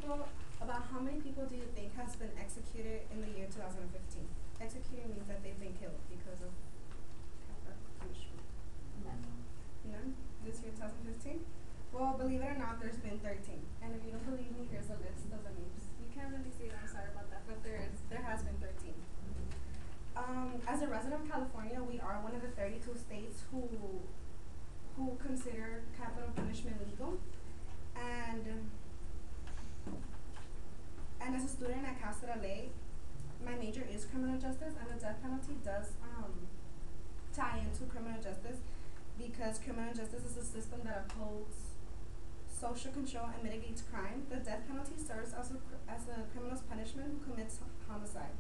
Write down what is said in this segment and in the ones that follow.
about how many people do you think has been executed in the year 2015? Executed means that they've been killed because of capital punishment. None? This year 2015? Well, believe it or not, there's been 13. And if you don't believe me, here's a list of the names. You can't really see it, I'm sorry about that, but there has been 13. As a resident of California, we are one of the 32 states who consider capital punishment legal. And as a student at Cal State LA, my major is criminal justice, and the death penalty does tie into criminal justice, because criminal justice is a system that upholds social control and mitigates crime. The death penalty serves as a criminal's punishment who commits homicide.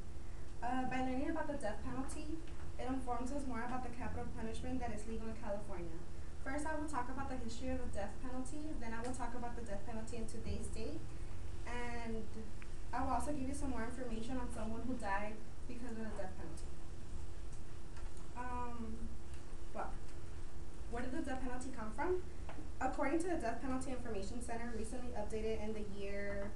By learning about the death penalty, it informs us more about the capital punishment that is legal in California. First, I will talk about the history of the death penalty, then I will talk about the death penalty in today's date, and I will also give you some more information on someone who died because of the death penalty. Well, where did the death penalty come from? According to the Death Penalty Information Center, recently updated in the year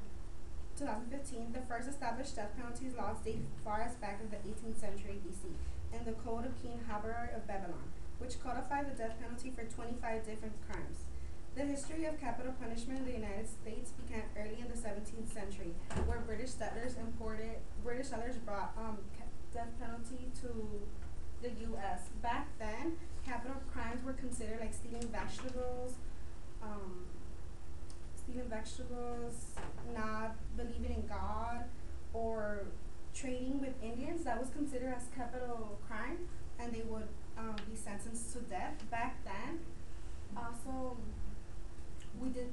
2015, the first established death penalties laws date far as back of the 18th century BC in the Code of King Habar of Babylon, which codified the death penalty for 25 different crimes. The history of capital punishment in the United States began early in the 17th century, where British settlers brought death penalty to the U.S. Back then, capital crimes were considered like stealing vegetables, not believing in God, or trading with Indians. That was considered as capital crime, and they would be sentenced to death. Back then, also,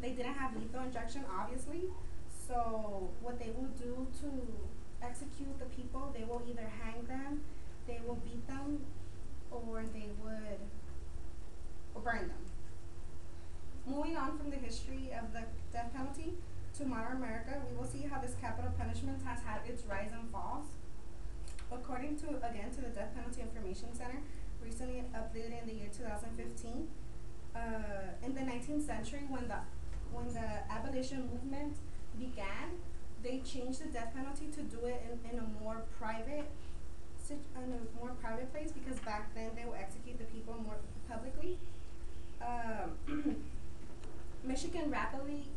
they didn't have lethal injection, obviously. So what they will do to execute the people, they will either hang them, they will beat them, or they would burn them. Moving on from the history of the death penalty to modern America, we will see how this capital punishment has had its rise and falls. According to the Death Penalty Information Center, recently updated in the year 2015, in the 19th century, when the abolition movement began, they changed the death penalty to do it in a more private place, because back then they would execute the people more publicly. Michigan rapidly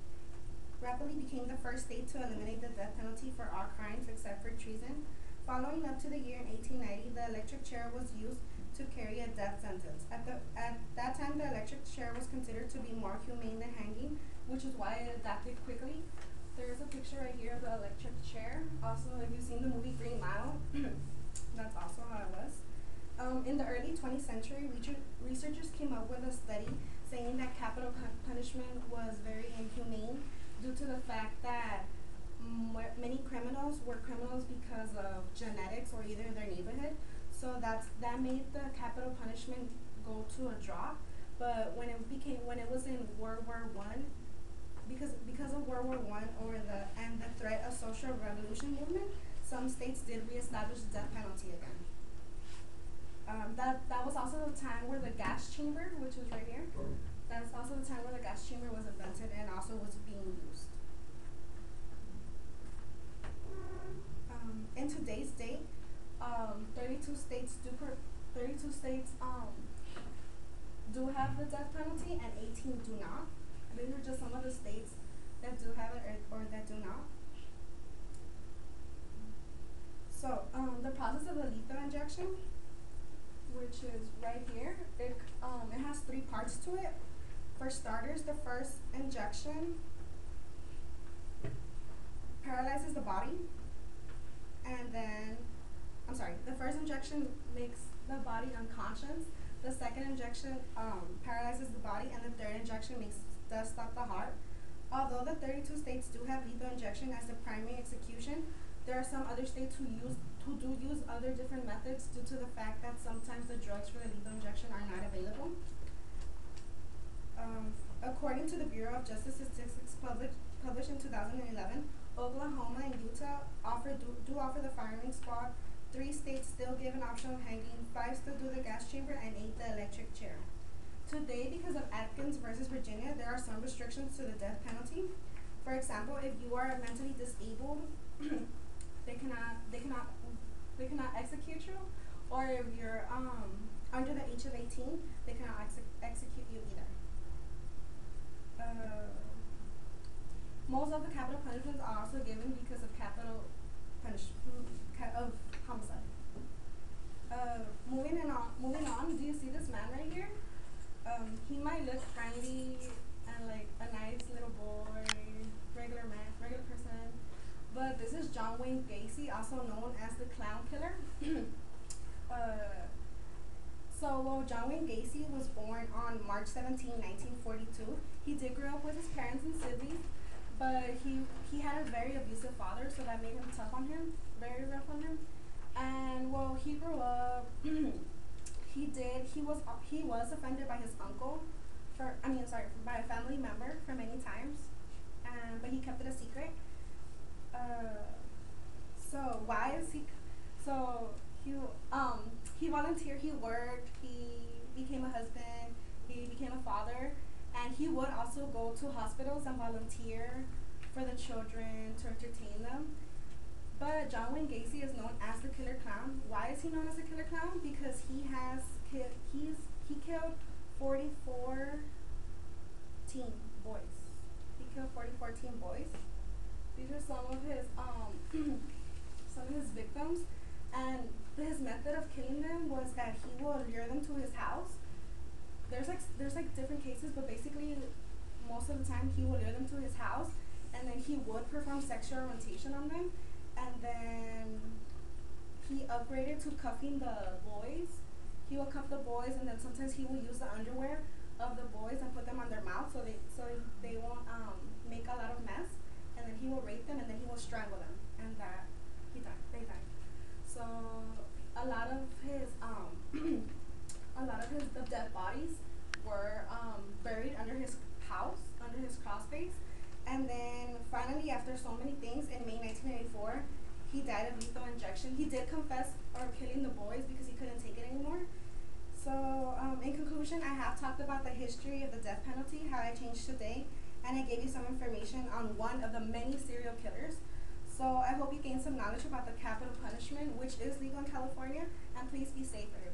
became the first state to eliminate the death penalty for all crimes except for treason. Following up to the year in 1890, the electric chair was used to carry a death sentence. At that time, the electric chair was considered to be more humane than hanging, which is why it adapted quickly. There is a picture right here of the electric chair. Also, if you've seen the movie Green Mile, that's also how it was. In the early 20th century, researchers came up with a study saying that capital punishment was very inhumane due to the fact that many criminals were criminals because of genetics or either their neighborhood. So that made the capital punishment go to a drop. But when it was in World War I, because of World War I and the threat of social revolution movement, some states did reestablish the death penalty again. That was also the time where the gas chamber, which is right here, that was also the time where the gas chamber was invented and also was being used. In today's date, 32 states do have the death penalty and 18 do not. These are just some of the states that do have it or that do not. So the process of the lethal injection, which is right here, it has 3 parts to it. For starters, the first injection paralyzes the body, and then, the first injection makes the body unconscious, the second injection paralyzes the body, and the third injection does stop the heart. Although the 32 states do have lethal injection as the primary execution, there are some other states who do use other different methods due to the fact that sometimes the drugs for the lethal injection are not available. According to the Bureau of Justice Statistics published in 2011, Oklahoma and Utah do offer the firing squad. 3 states still give an option of hanging, 5 still do the gas chamber, and 8 the electric chair. Today, because of Atkins versus Virginia, there are some restrictions to the death penalty. For example, if you are mentally disabled, they cannot they cannot they cannot execute you, or if you're under the age of 18, they cannot execute you either. Most of the capital punishments are also given because of capital of homicide. Moving on. Do you see this man right here? He might look friendly and like a nice little boy, regular man, regular person, but this is John Wayne Gacy, also known as the Clown Killer. uh, well, John Wayne Gacy was born on March 17, 1942. He did grow up with his parents and siblings, but he had a very abusive father, so that made him tough on him, very rough on him. And well, he grew up. He was offended by his uncle, by a family member for many times, but he kept it a secret. So why is he? So he volunteered. He worked. He became a husband. He became a father, and he would also go to hospitals and volunteer for the children to entertain them. But John Wayne Gacy is known as the Killer Clown. Why is he known as the Killer Clown? Because he killed 44 teen boys. He killed 44 teen boys. These are some of his some of his victims, and his method of killing them was that he will lure them to his house. There's like different cases, but basically most of the time he will lure them to his house, and then he would perform sexual orientation on them, and then he upgraded to cuffing the boys. He will cuff the boys, and then sometimes he will use the underwear of the boys and put them on their mouth so they won't make a lot of mess. And then he will rape them, and then he will strangle them, and that they died. So a lot of his the dead bodies were buried under his house, under his crawl space. And then finally, after so many things, in May 1984, he died of lethal injection. He did confess or killing the boys because he couldn't take it anymore. So in conclusion, I have talked about the history of the death penalty, how it changed today, and I gave you some information on one of the many serial killers. So I hope you gained some knowledge about the capital punishment, which is legal in California, and please be safe, everyone.